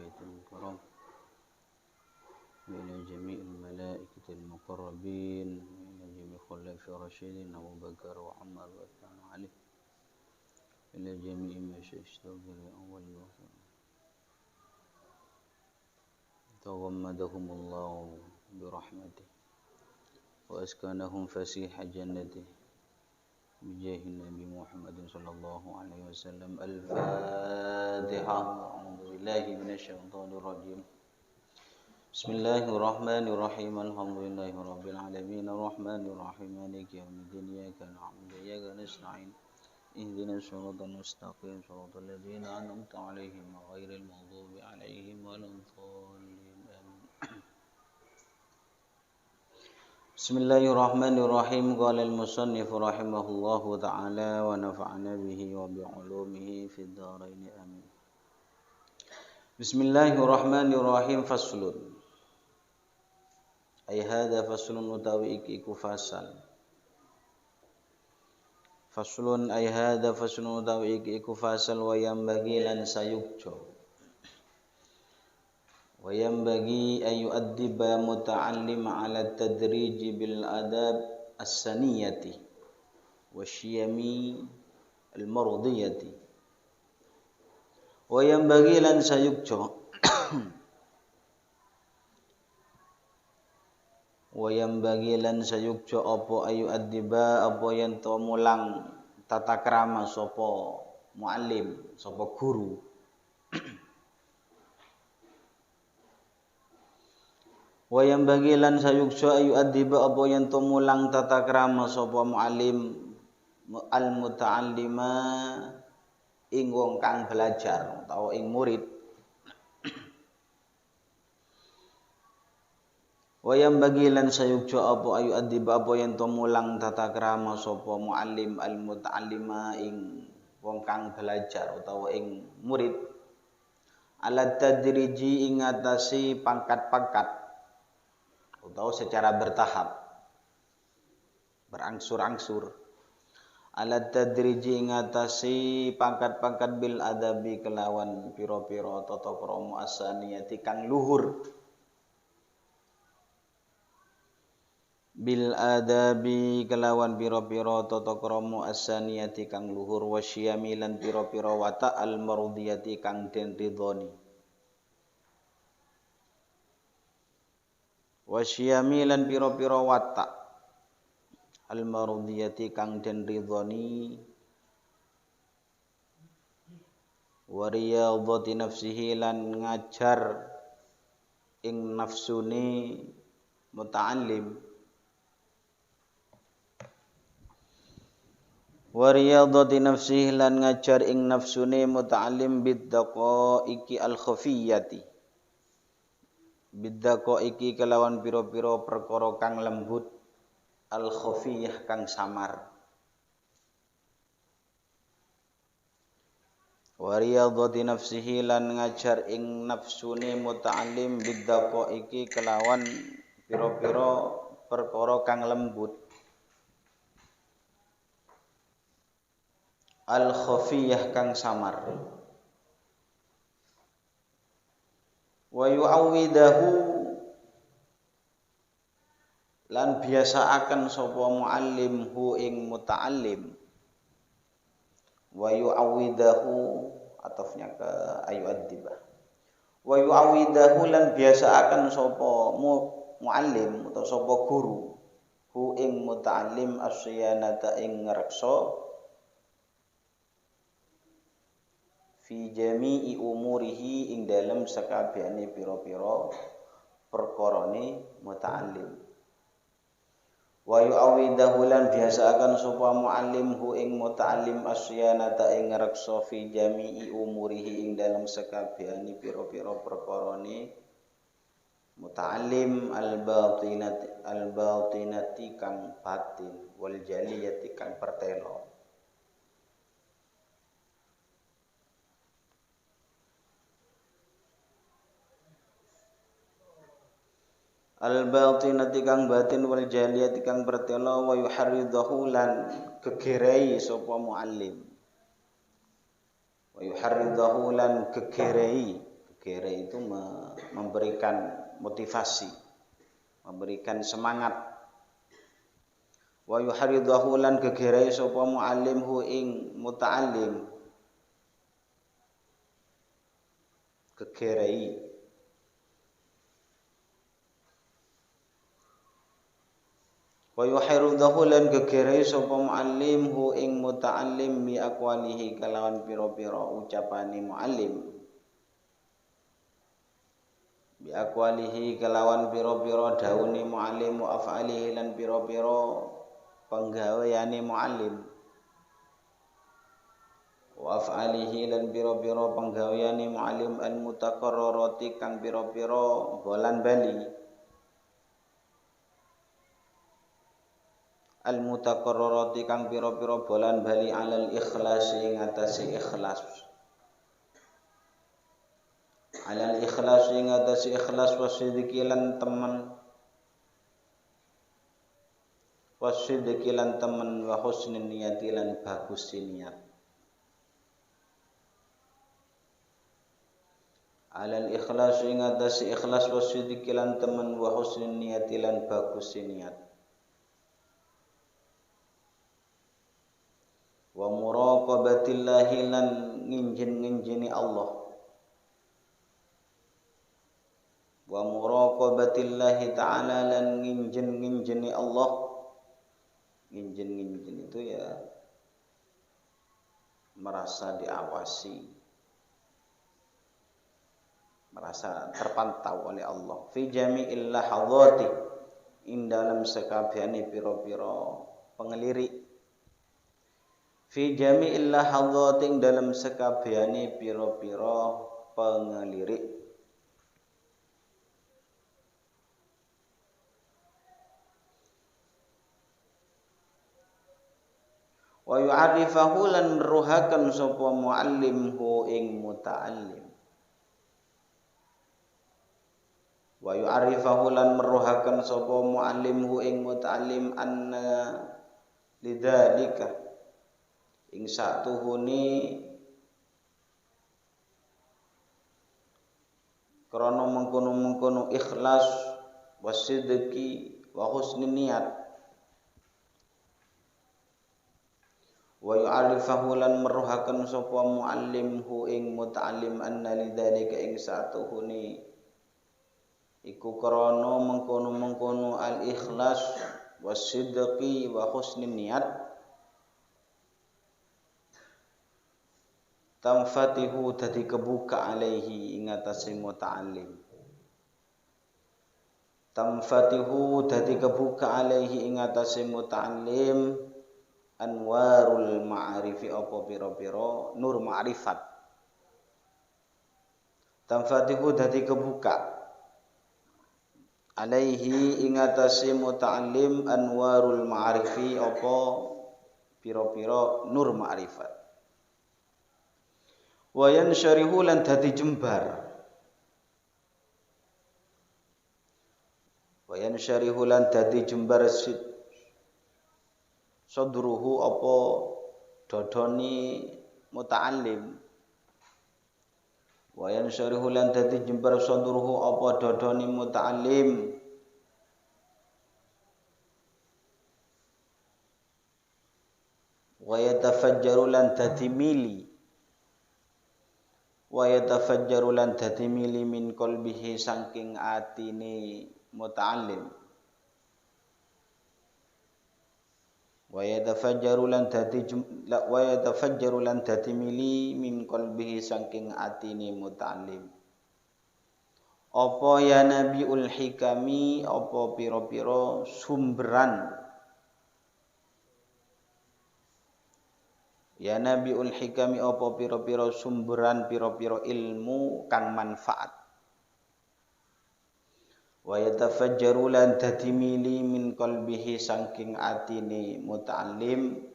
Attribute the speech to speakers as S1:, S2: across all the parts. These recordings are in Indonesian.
S1: البيت الكرام وإلى جميع الملائكة المقربين وإلى جميع خلفاء الراشدين أبو بكر وعمر وعثمان وعلي إلى جميع مشايخ الأول والآخر تغمدهم الله برحمته وأسكنهم فسيح جنته بجاه النبي محمد صلى الله عليه وسلم. الفاتحة. أعوذ بالله من الشيطان الرجيم. بسم الله الرحمن الرحيم. الحمد لله رب العالمين الرحمن الرحيم مالك يوم الدين إياك نعبد وإياك نستعين اهدنا الصراط المستقيم صراط الذين أنعمت عليهم غير المغضوب عليهم ولا الضالين. Bismillahirrahmanirrahim. Qala al-musannif rahimahullahu ta'ala wa nafa'ana bihi wa bi'ulumihi fid dharain amin. Bismillahirrahmanirrahim. Faslun. Ay hadza faslun utawi iki iku fasal. Faslun ay hadza faslun utawi iki iku fasal wa yambagi lan sayukjo. Wa yanbaghi an yu'addiba muta'allim 'ala at-tadrij bil adab as-saniyati wasyiyami al-mardiyati. Wa yanbaghi lan sayukjo wa yanbaghi lan sayukjo apa ayu addiba apa yen to mulang tata krama sapa muallim sapa guru. Wa yang bagilan sayukso ayu adiba apa yang to mulang tata krama sapa muallim al muta'allima ing wong kang belajar utawa ing murid. Wa yang bagilan sayukso apa ayu adiba apa yang to mulang tata krama sapa muallim al muta'allima ing wong kang belajar utawa ing murid. Ala tadriji ing atasi pangkat-pangkat atau secara bertahap berangsur-angsur alat tadriji ngatasi pangkat-pangkat bil adabi kelawan piro-piro tata krama asaniyati kang luhur bil adabi kelawan piro-piro tata krama asaniyati kang luhur wasyami lan piro-piro wata al mardiyati kang den ridhoni wasyami lan pira-pira watak al-marudiyati kang den ridhoni wa riyadhati nafsihi lan ngajar ing nafsune muta'allim wa riyadhati nafsihi lan ngajar ing nafsune muta'allim biddaqaiki al-khafiyyati biddaqo iki kelawan pira-pira perkara kang lembut al khafiyah kang samar wa riyadhati nafsihi lan ngajar ing nafsune muta'allim biddaqo iki kelawan pira-pira perkara kang lembut al khafiyah kang samar wa yu'awwidahu lan biasaaken sapa muallim hu ing muta'allim wa yu'awwidahu atafnya ke ayu addibah wa yu'awwidahu lan biasaaken sapa muallim utawa sapa guru hu ing muta'allim asyanata ing ngreksa fi jami'i umurihi ing dalem sakabehane pira-pira perkarane muta'allim wa yu'awwidahu lan biasaaken sapa muallim hu ing muta'allim asyanata ing ngreksa fi jami'i umurihi ing dalem sakabehane pira-pira perkarane muta'allim al-batinati kang batin wal jaliyati kang pertelo. Al-batinati kang batin wal jaliyati kang pertelo wa yuharridhu lan kegerei sapa muallim wa yuharridhu lan kegerei Gegere itu memberikan motivasi, memberikan semangat. Wa yuharidahu lan gegere sapa muallimhu ing muta'allim. Gegerei. Wa yuharidahu lan gegere sapa muallimhu ing muta'allim bi aqwalihi kalawan pira-pira ucapane muallim. Bi aqwalihi kalawan pira-pira daune muallim wa af'alihi lan pira-pira penggaweane muallim. Wa af'alihi lan pira-pira penggaweane muallim al mutaqarrarati kang pira-pira bolan bali. Al mutaqarrarati kang pira-pira bolan bali alal ikhlas ing atase ikhlas. Alal ikhlas ing atase ikhlas wasidiki lan temen wasidiki lan temen wa husnin niyati lan bagus niat. Alal ikhlas ing atase ikhlas wasidiki lan temen wa husnin niyati lan bagus niat. Wa muraqabatillahi lan nginjen-nginjeni Allah. Wa muraqabatillahi ta'ala lan nginjen-nginjeni Allah. Nginjen-nginjen itu ya merasa diawasi, merasa terpantau oleh Allah. Fi jami'il lahadhati ing dalam sekabehane pira-pira pengelirik. Fi jami'il lahadhati ing dalam sekabehane pira-pira pengelirik. Wa yu'arifahu lan meruhakan sapa muallimhu ing muta'allim. Wa yu'arifahu lan meruhakan sapa muallimhu ing muta'allim anna lidzalika ing satuhuni krana mengkono-mengkono ikhlas wasidqi wa husni niat. Wa yu'arifahu lan meruhaken sapa muallimhu ing muta'allim anna lidzalika ing satuhuni iku krana mengkono-mengkono al ikhlas wasidqi wa husni niat tamfatihu dadi kebuka alaihi ing atase muta'allim. Tamfatihu dadi kebuka alaihi ing atase muta'allim anwarul ma'arifi apa pira-pira nur ma'rifat. Tamfatihu dadi kebuka alaihi ing atase muta'allim anwarul ma'arifi apa pira-pira nur ma'rifat. Wa yansyarihu lan dadi jembar. Wa yansyarihu lan dadi jembar sadruhu apa dodoni muta'allim. Wa yansyarihu lan dadi jembar sadruhu apa dodoni muta'allim. Wa yatafajjaru lan dadi mili. Wa yatafajjaru lan dadi mili min qalbihi saking atine muta'allim. Wa yatafajjaru lan dadi mili min qalbihi saking atine muta'allim. Apa ya nabiul hikami apa pira-pira sumberan. Ya nabiul hikami apa pira-pira sumberan pira-pira ilmu kang manfaat. Wa yatafajjaru lan dadi mili min qalbihi saking atine muta'allim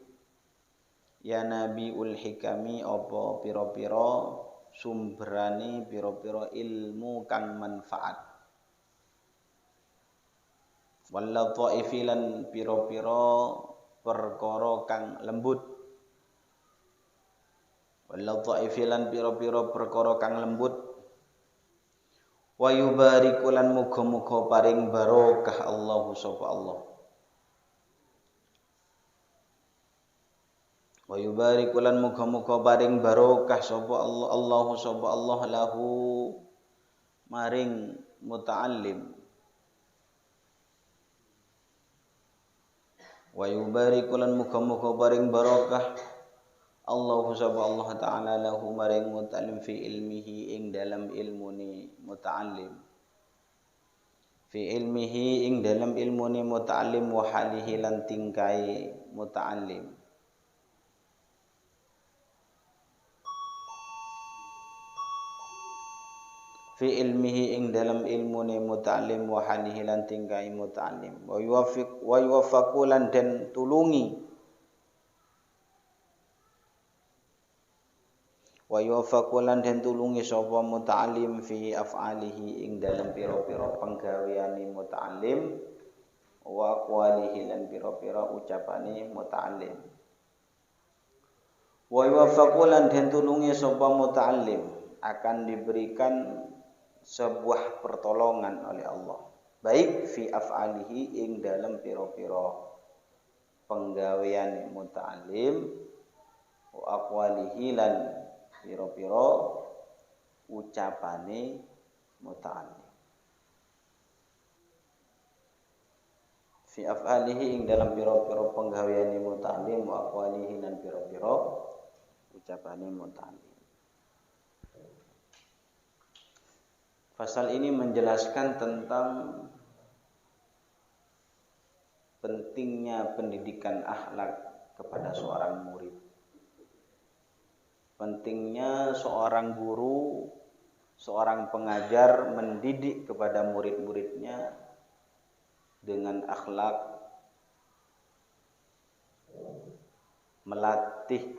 S1: ya nabiul hikami apa pira-pira sumberane pira-pira ilmu kang manfaat. Wal lataifi lan pira-pira perkara kang lembut. Wal lataifi lan pira-pira perkara kang lembut. Wa yubariku lan muga-muga paring barokah Allahu sapa Allah. Wa yubariku lan muga-muga paring barokah sapa Allah, Allahu sapa Allah lahu maring muta'allim. Wa yubariku lan muga-muga paring barokah Allahu sapa Allah taala lahu maring muta'allim fi ilmihi ing dalam ilmune muta'allim. Fi ilmihi ing dalam ilmune muta'allim wa halihi lan tingkai muta'allim. Fi ilmihi ing dalam ilmune muta'allim wa halihi lan tingkai muta'allim. Wa yuwaffiqu lan den tulungi. Wa yuwaffiqu lan den tulungi sapa muta'allim fi af'alihi ing dalam pira-pira penggaweane muta'allim wa aqwalihi lan pira-pira ucapane muta'allim. Wa yuwaffiqu lan den tulungi sapa muta'allim akan diberikan sebuah pertolongan oleh Allah, baik fi af'alihi ing dalam pira-pira penggaweane muta'allim wa aqwalihi lan pira-pira ucapane muta'allim. Fi af'alihi ing dalam pira-pira penggaweane muta'allim wa aqwalihi lan pira-pira ucapane muta'allim. Pasal ini menjelaskan tentang pentingnya pendidikan akhlak kepada seorang murid. Pentingnya seorang guru, seorang pengajar mendidik kepada murid-muridnya dengan akhlak, melatih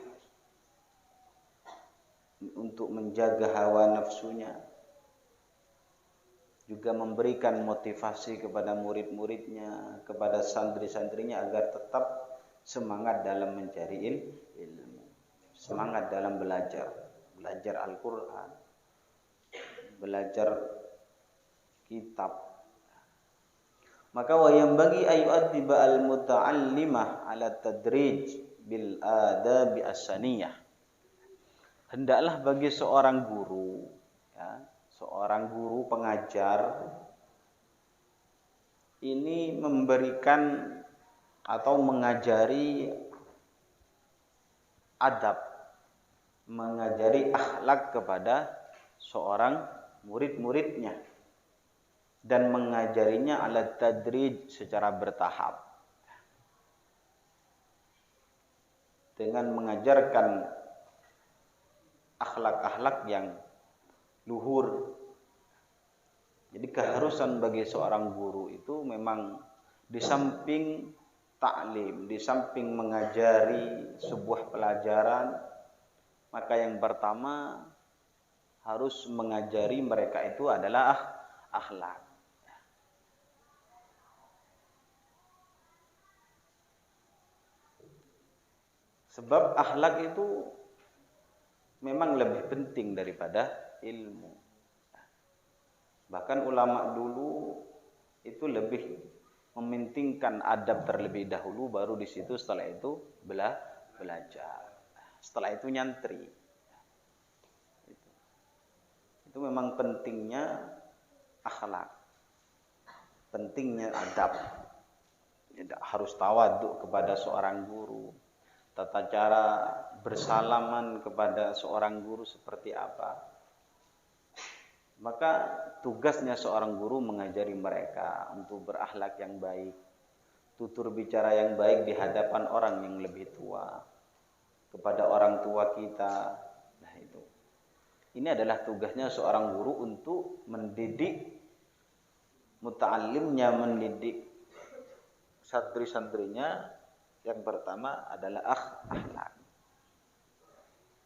S1: untuk menjaga hawa nafsunya, juga memberikan motivasi kepada murid-muridnya, kepada santri-santrinya agar tetap semangat dalam mencari ilmu, semangat dalam belajar Al-Quran, belajar kitab. Maka wa yang bagi ayu'addiba al-muta'allimah ala tadrij bil adabi as-saniyah. Hendaklah bagi seorang guru, ya, seorang guru pengajar ini memberikan atau mengajari adab, mengajari akhlak kepada seorang murid-muridnya dan mengajarinya ala tadrij secara bertahap, dengan mengajarkan akhlak-akhlak yang luhur. Jadi keharusan bagi seorang guru itu memang di samping taklim, di samping mengajari sebuah pelajaran, maka yang pertama harus mengajari mereka itu adalah akhlak. Sebab akhlak itu memang lebih penting daripada ilmu. Bahkan ulama dulu itu lebih mementingkan adab terlebih dahulu, baru di situ setelah itu belajar. Setelah itu nyantri. Itu memang pentingnya akhlak, pentingnya adab. Harus tawaduk kepada seorang guru, tata cara bersalaman kepada seorang guru seperti apa. Maka tugasnya seorang guru mengajari mereka untuk berakhlak yang baik, tutur bicara yang baik di hadapan orang yang lebih tua, kepada orang tua kita. Nah itu. Ini adalah tugasnya seorang guru untuk mendidik muta'allimnya, mendidik santri-santrinya. Yang pertama adalah akhlak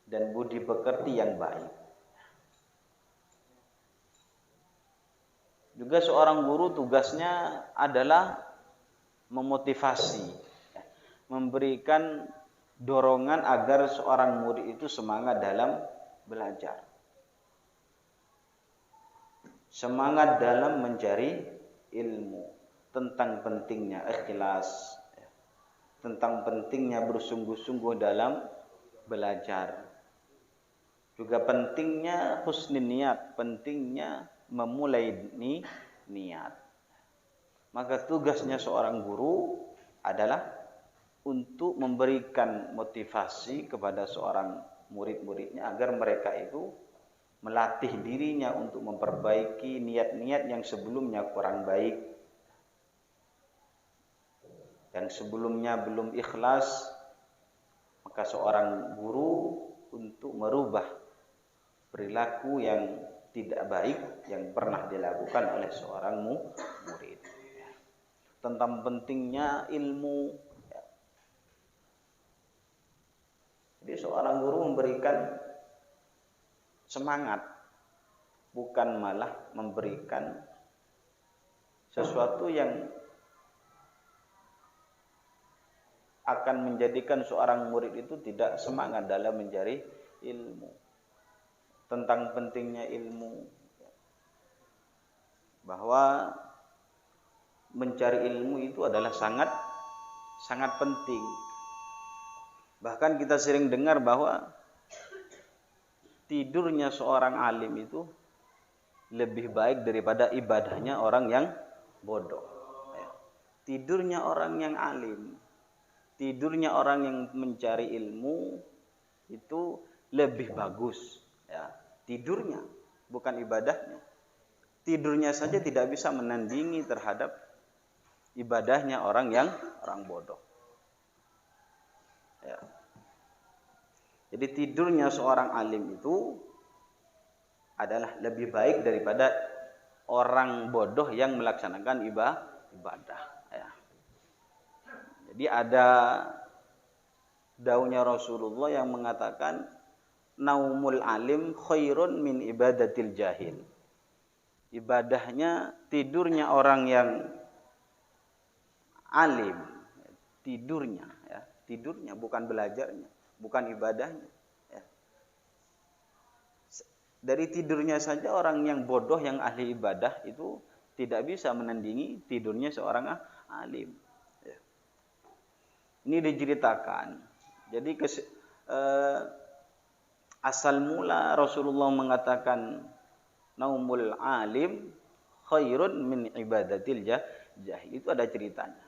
S1: dan budi pekerti yang baik. Juga seorang guru tugasnya adalah memotivasi, memberikan dorongan agar seorang murid itu semangat dalam belajar. semangat dalam mencari ilmu, tentang pentingnya ikhlas, tentang pentingnya bersungguh-sungguh dalam belajar. Juga pentingnya husnul niat, pentingnya memulai niat. Maka tugasnya seorang guru adalah untuk memberikan motivasi kepada seorang murid-muridnya agar mereka itu melatih dirinya untuk memperbaiki niat-niat yang sebelumnya kurang baik, yang sebelumnya belum ikhlas. Maka seorang guru untuk merubah perilaku yang tidak baik yang pernah dilakukan oleh seorang murid. Tentang pentingnya ilmu. Jadi seorang guru memberikan semangat, bukan malah memberikan sesuatu yang akan menjadikan seorang murid itu tidak semangat dalam mencari ilmu. Tentang pentingnya ilmu, bahwa mencari ilmu itu adalah sangat penting. Bahkan kita sering dengar bahwa tidurnya seorang alim itu lebih baik daripada ibadahnya orang yang bodoh. Tidurnya orang yang alim, tidurnya orang yang mencari ilmu itu lebih bagus. Ya, tidurnya, bukan ibadahnya. Tidurnya saja tidak bisa menandingi terhadap ibadahnya orang bodoh. Ya. Jadi tidurnya seorang alim itu adalah lebih baik daripada orang bodoh yang melaksanakan ibadah. Ya. Jadi ada daunya Rasulullah yang mengatakan naumul alim khairun min ibadatil jahil. Ibadahnya, tidurnya orang yang alim, tidurnya bukan belajarnya, bukan ibadahnya. Ya. Dari tidurnya saja orang yang bodoh yang ahli ibadah itu tidak bisa menandingi tidurnya seorang alim. Ya. Ini diceritakan. Jadi asal mula Rasulullah mengatakan naumul alim khairun min ibadatil jahil. Itu ada ceritanya.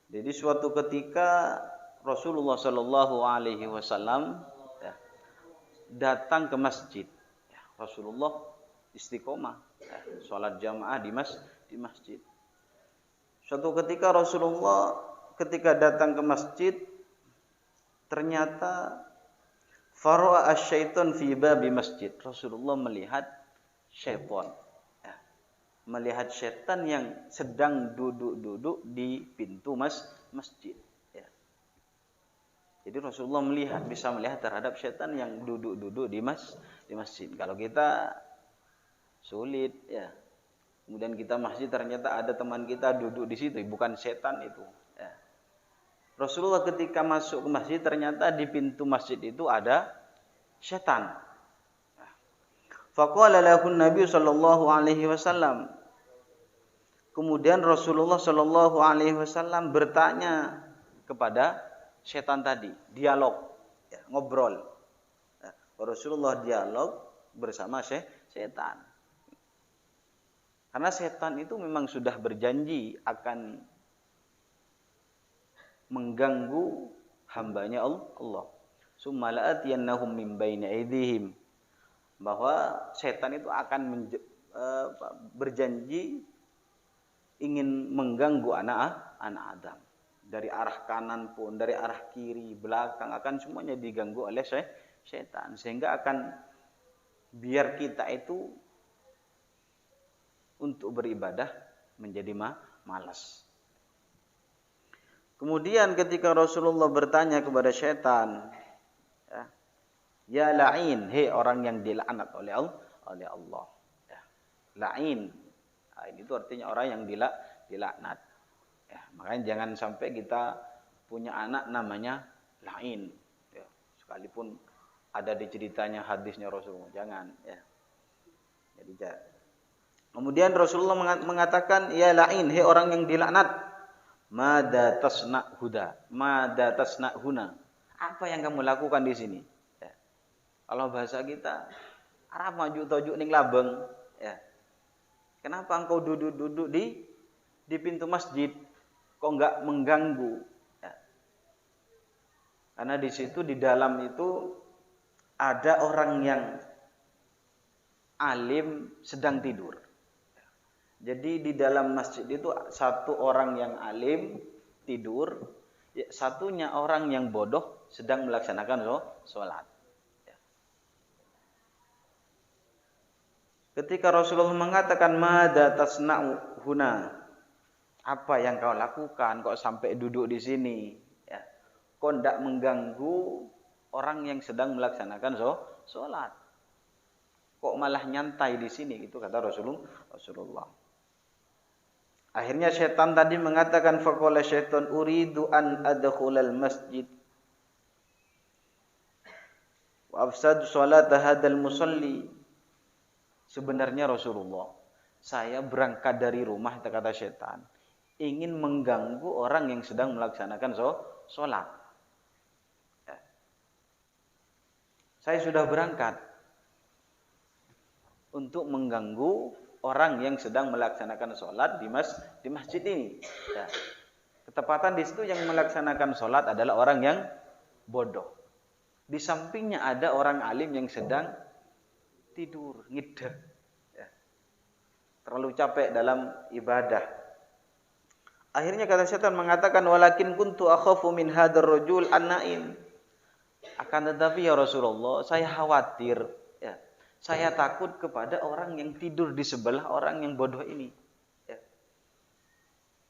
S1: Jadi suatu ketika Rasulullah Shallallahu Alaihi Wasallam datang ke masjid. Rasulullah istiqomah, sholat jamaah di masjid. Suatu ketika Rasulullah ketika datang ke masjid, ternyata fara'a asy-syaitan fi babi masjid. Rasulullah melihat syaitan. Melihat syaitan yang sedang duduk-duduk di pintu masjid. Ya. Jadi Rasulullah bisa melihat terhadap syaitan yang duduk-duduk di masjid. Kalau kita sulit, ya. Kemudian kita masjid ternyata ada teman kita duduk di situ, bukan syaitan itu. Ya. Rasulullah ketika masuk ke masjid ternyata di pintu masjid itu ada syaitan. Faqala lahu Nabi sallallahu alaihi wasallam. Kemudian Rasulullah sallallahu alaihi wasallam bertanya kepada syaitan tadi, dialog, ngobrol. Rasulullah dialog bersama syaitan. Karena syaitan itu memang sudah berjanji akan mengganggu hambanya Allah. Summa la'atiyannahum min baini aydihim. Bahwa setan itu akan berjanji ingin mengganggu anak Adam. Dari arah kanan pun, dari arah kiri, belakang akan semuanya diganggu oleh setan. Sehingga akan biar kita itu untuk beribadah menjadi malas. Kemudian ketika Rasulullah bertanya kepada setan, ya la'in, hei orang yang dilaknat oleh Allah. Ya, la'in. La'in itu artinya orang yang dilaknat. Ya, makanya jangan sampai kita punya anak namanya la'in. Ya, sekalipun ada di ceritanya hadisnya Rasulullah, jangan. Ya. Jadi kemudian Rasulullah mengatakan, ya la'in, hei orang yang dilaknat, mada tasna huda, mada tasna huna. Apa yang kamu lakukan di sini? Ya. Kalau bahasa kita, arah maju tojuk ning labeng. Ya. Kenapa engkau duduk-duduk di pintu masjid? Kok enggak mengganggu? Ya. Karena di situ di dalam itu ada orang yang alim sedang tidur. Jadi di dalam masjid itu satu orang yang alim tidur, satunya orang yang bodoh sedang melaksanakan sholat. Ketika Rasulullah mengatakan mada tasna'u huna, apa yang kau lakukan kok sampai duduk di sini? Ya. Kok tidak mengganggu orang yang sedang melaksanakan sholat? Kok malah nyantai di sini? Itu kata Rasulullah. Akhirnya syaitan tadi mengatakan, faqala syaitan uridu an adkhulal masjid wa afsadu salata hadzal musalli. Sebenarnya Rasulullah, saya berangkat dari rumah, kata syaitan, ingin mengganggu orang yang sedang melaksanakan sholat. Ya. Saya sudah berangkat untuk mengganggu orang yang sedang melaksanakan sholat di masjid ini. Ya. Ketepatan di situ yang melaksanakan sholat adalah orang yang bodoh. Di sampingnya ada orang alim yang sedang tidur, ngidek. Ya. Terlalu capek dalam ibadah. Akhirnya kata syaitan mengatakan, walakin kuntu akhafu min hadzal rajul an-naim. Akan tetapi ya Rasulullah, saya khawatir, ya. Saya takut kepada orang yang tidur di sebelah orang yang bodoh ini. Ya.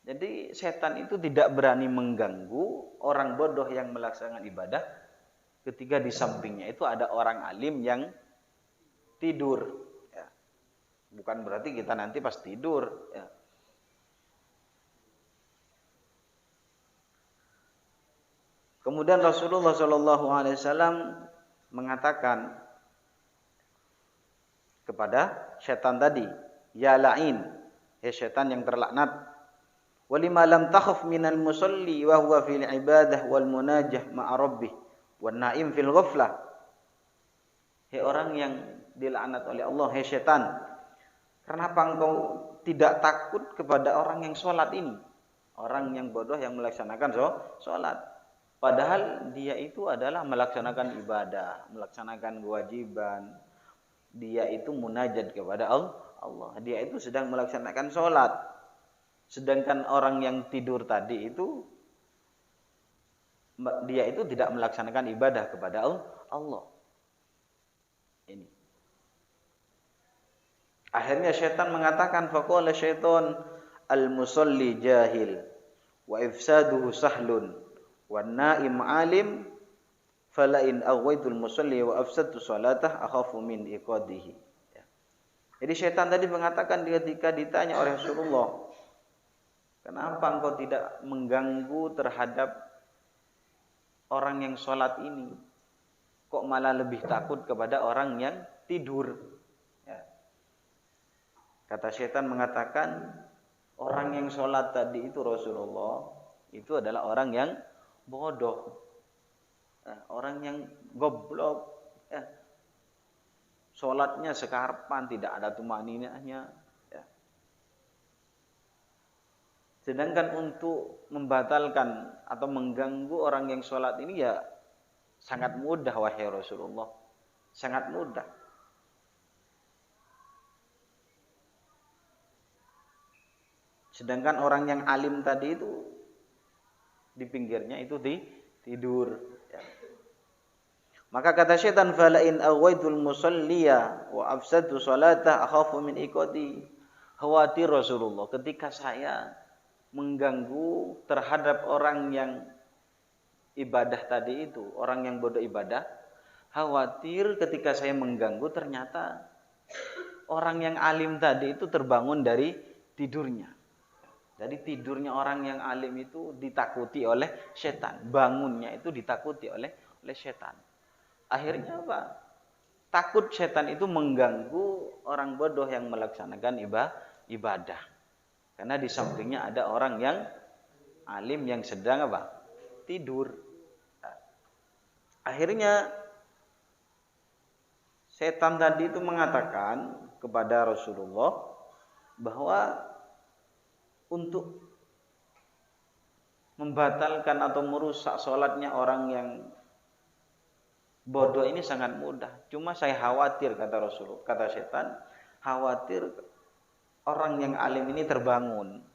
S1: Jadi setan itu tidak berani mengganggu orang bodoh yang melaksanakan ibadah ketika di sampingnya itu ada orang alim yang tidur. Ya. Bukan berarti kita nanti pas tidur. Ya. Kemudian Rasulullah SAW mengatakan kepada setan tadi, ya la'in, ya setan yang terlaknat, walima lam takhaf minal musalli wa huwa fil ibadah wal munajah ma'a rabbih wan na'im fil ghaflah. Hei orang yang dilaknat oleh Allah, hei setan, kenapa engkau tidak takut kepada orang yang sholat ini, orang yang bodoh yang melaksanakan sholat? Padahal dia itu adalah melaksanakan ibadah, melaksanakan kewajiban. Dia itu munajat kepada Allah. Dia itu sedang melaksanakan sholat. Sedangkan orang yang tidur tadi itu, dia itu tidak melaksanakan ibadah kepada Allah. Ini. Akhirnya syaitan mengatakan, faqala syaitan al-musalli jahil wa ifsaduhu sahlun wan naim alim fala in aghwaitul musalli wa afsadtu salatah akhafu min iqadihi. Ya. Jadi syaitan tadi mengatakan ketika ditanya oleh Rasulullah, kenapa engkau tidak mengganggu terhadap orang yang sholat ini? Kok malah lebih takut kepada orang yang tidur? Ya. Kata syaitan mengatakan, orang yang sholat tadi itu Rasulullah, itu adalah orang yang bodoh. Orang yang goblok. Ya. Sholatnya sekarpan, tidak ada tumaninahnya. Ya. Sedangkan untuk membatalkan atau mengganggu orang yang sholat ini ya sangat mudah, wahai Rasulullah. Sangat mudah. Sedangkan orang yang alim tadi itu di pinggirnya itu tidur. Ya. Maka kata syaitan, fala in aghwaitul musalliya wa afsadtu salatah akhafu min iqati. Khawatir Rasulullah ketika saya mengganggu terhadap orang yang ibadah tadi itu, orang yang bodoh ibadah, khawatir ketika saya mengganggu ternyata orang yang alim tadi itu terbangun dari tidurnya. Jadi tidurnya orang yang alim itu ditakuti oleh setan, bangunnya itu ditakuti oleh setan. Akhirnya apa? Takut setan itu mengganggu orang bodoh yang melaksanakan ibadah. Karena di sampingnya ada orang yang alim yang sedang apa? Tidur. Akhirnya setan tadi itu mengatakan kepada Rasulullah bahwa untuk membatalkan atau merusak sholatnya orang yang bodoh ini sangat mudah. Cuma saya khawatir, kata Rasulullah, kata setan, khawatir orang yang alim ini terbangun.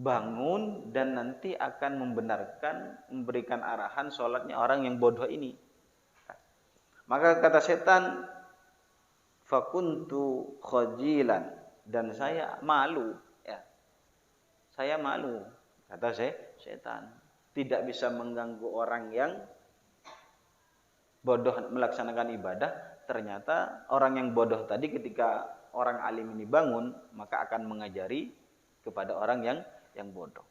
S1: Bangun dan nanti akan membenarkan, memberikan arahan sholatnya orang yang bodoh ini. Maka kata setan, fakuntu khajilan, dan saya malu. Saya malu, kata setan, tidak bisa mengganggu orang yang bodoh melaksanakan ibadah. Ternyata orang yang bodoh tadi ketika orang alim ini bangun, maka akan mengajari kepada orang yang bodoh.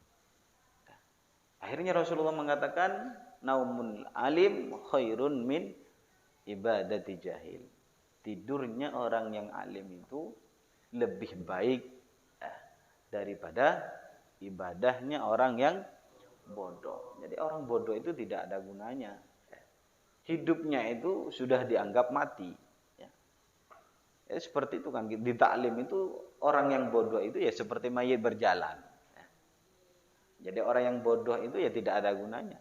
S1: Akhirnya Rasulullah mengatakan, naumul alim khairun min ibadati jahil. Tidurnya orang yang alim itu lebih baik daripada ibadahnya orang yang bodoh. Jadi orang bodoh itu tidak ada gunanya. Hidupnya itu sudah dianggap mati. Seperti itu kan, di taklim itu orang yang bodoh itu ya seperti mayit berjalan. Jadi orang yang bodoh itu ya tidak ada gunanya.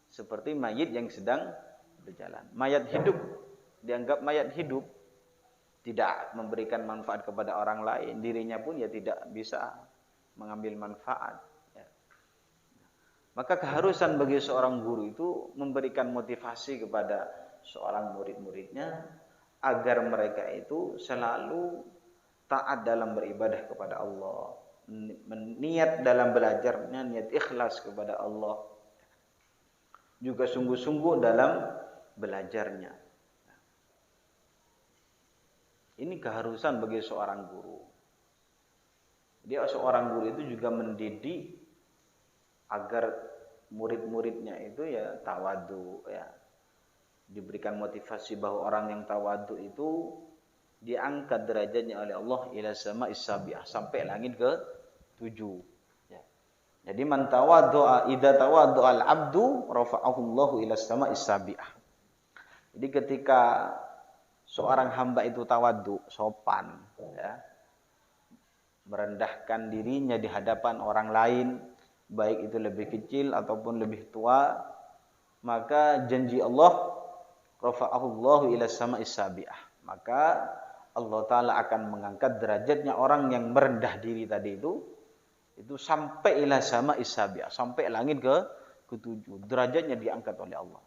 S1: Seperti mayit yang sedang berjalan. Mayat hidup dianggap mayat hidup, tidak memberikan manfaat kepada orang lain, dirinya pun ya tidak bisa mengambil manfaat. Maka keharusan bagi seorang guru itu memberikan motivasi kepada seorang murid-muridnya agar mereka itu selalu taat dalam beribadah kepada Allah, niat dalam belajarnya, niat ikhlas kepada Allah, juga sungguh-sungguh dalam belajarnya. Ini keharusan bagi seorang guru. Dia seorang guru itu juga mendidik agar murid-muridnya itu ya tawadhu, ya diberikan motivasi bahwa orang yang tawadhu itu diangkat derajatnya oleh Allah ila sama isabiah, sampai langit ke-7. Ya. Jadi man tawadhu'a idza tawadhu'al abdu rafa'ahu Allahu ila sama isabiah. Jadi ketika seorang hamba itu tawadhu, sopan, ya, merendahkan dirinya di hadapan orang lain, baik itu lebih kecil ataupun lebih tua, maka janji Allah, rafa'ahu Allahu ila sama'is sabi'ah, maka Allah Ta'ala akan mengangkat derajatnya orang yang merendah diri tadi itu sampai ila sama'is sabi'ah, sampai langit ke-7, derajatnya diangkat oleh Allah.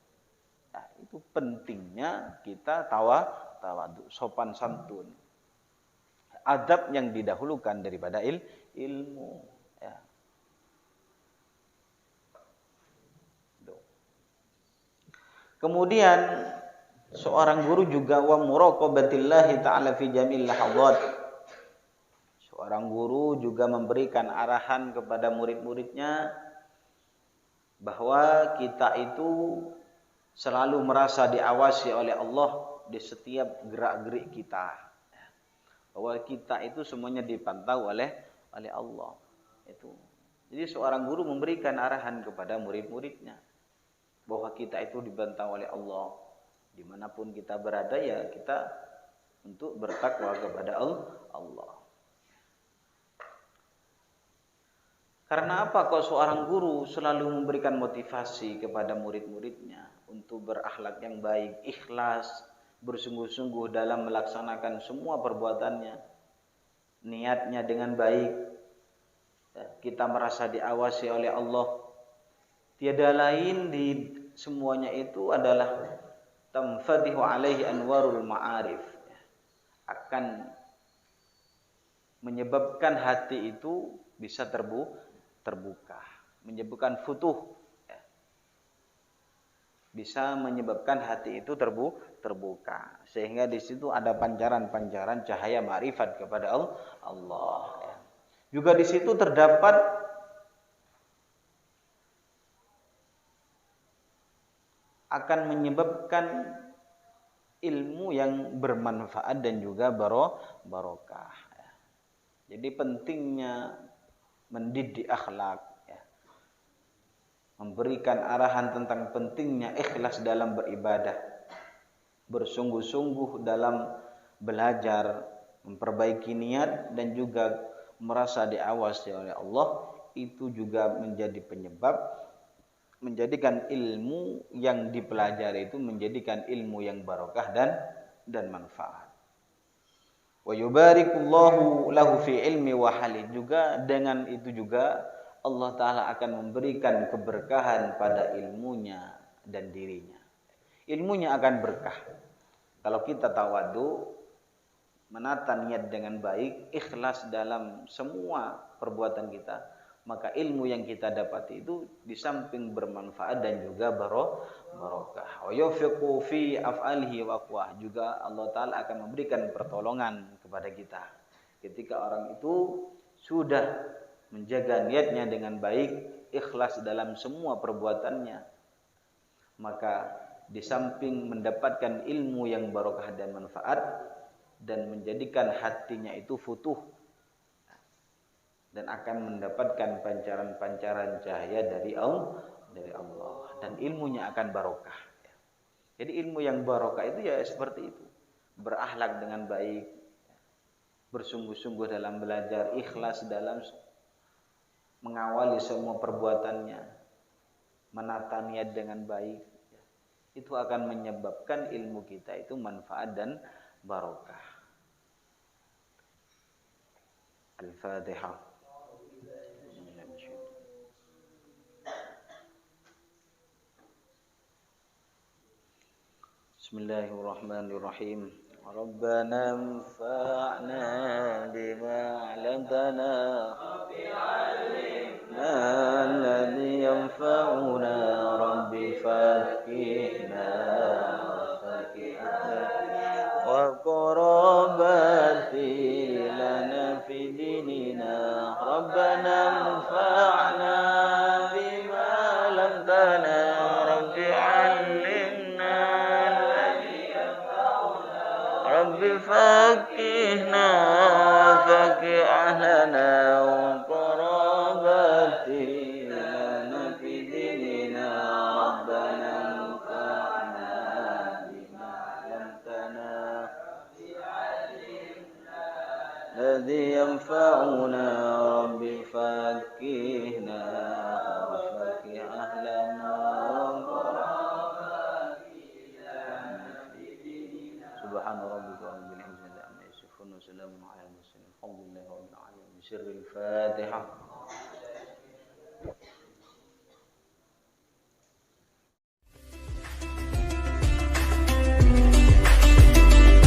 S1: Nah, itu pentingnya kita tawadhu, sopan santun, adab yang didahulukan daripada ilmu. Ya. Kemudian seorang guru juga wa muraqabatillahi ta'ala fi jamil lahadhat. Seorang guru juga memberikan arahan kepada murid-muridnya bahwa kita itu selalu merasa diawasi oleh Allah di setiap gerak-gerik kita. Bahwa kita itu semuanya dipantau oleh Allah. Itu. Jadi seorang guru memberikan arahan kepada murid-muridnya bahwa kita itu dibantau oleh Allah. Dimanapun kita berada ya kita untuk bertakwa kepada Allah. Karena apa kok seorang guru selalu memberikan motivasi kepada murid-muridnya untuk berakhlak yang baik, ikhlas, bersungguh-sungguh dalam melaksanakan semua perbuatannya, niatnya dengan baik, kita merasa diawasi oleh Allah. Tiada lain di semuanya itu adalah tamfadihu alaihi anwarul ma'arif, akan menyebabkan hati itu bisa terbuka, menyebabkan futuh, bisa menyebabkan hati itu terbuka, sehingga di situ ada pancaran-pancaran cahaya ma'rifat kepada Allah. Juga di situ terdapat akan menyebabkan ilmu yang bermanfaat dan juga barokah. Jadi pentingnya mendidik akhlak, memberikan arahan tentang pentingnya ikhlas dalam beribadah, bersungguh-sungguh dalam belajar, memperbaiki niat dan juga merasa diawasi oleh Allah, itu juga menjadi penyebab menjadikan ilmu yang dipelajari itu menjadikan ilmu yang barokah dan manfaat. Wa yubarikullahu lahu fi ilmi wa hali, juga dengan itu juga Allah Ta'ala akan memberikan keberkahan pada ilmunya dan dirinya. Ilmunya akan berkah. Kalau kita tawadu, menata niat dengan baik, ikhlas dalam semua perbuatan kita, maka ilmu yang kita dapati itu di samping bermanfaat dan juga barokah. Wa yufiqu fi af'alihi wa aqwah, juga Allah Ta'ala akan memberikan pertolongan kepada kita. Ketika orang itu sudah menjaga niatnya dengan baik, ikhlas dalam semua perbuatannya, maka di samping mendapatkan ilmu yang barokah dan manfaat dan menjadikan hatinya itu futuh dan akan mendapatkan pancaran-pancaran cahaya dari Allah dan ilmunya akan barokah. Jadi ilmu yang barokah itu ya seperti itu, berakhlak dengan baik, bersungguh-sungguh dalam belajar, ikhlas dalam mengawali semua perbuatannya, menata niat dengan baik, itu akan menyebabkan ilmu kita itu manfaat dan barokah. Al-Fatihah. Bismillahirrahmanirrahim. Rabbana anfa'na bima 'allamtana rabbi 'allimna alladhi yanfa'una rabbi faqihna wa qarabati lana fi dinina rabbana anfa'na bima 'allamtana rabbi 'allimna rabbi faqihna faqih ahlana wa qarabati lana fi dinina rabbana anfa'na bima 'allamtana alladhi yanfa'una rabbi faqihna wa faqih ahlana wa qarabati lana fi dinina subhana rabbika rabbil izzati amma yasifun wa salamun 'alal mursalin alhamdulillahi rabbil alamin. Bisirril Fatihah.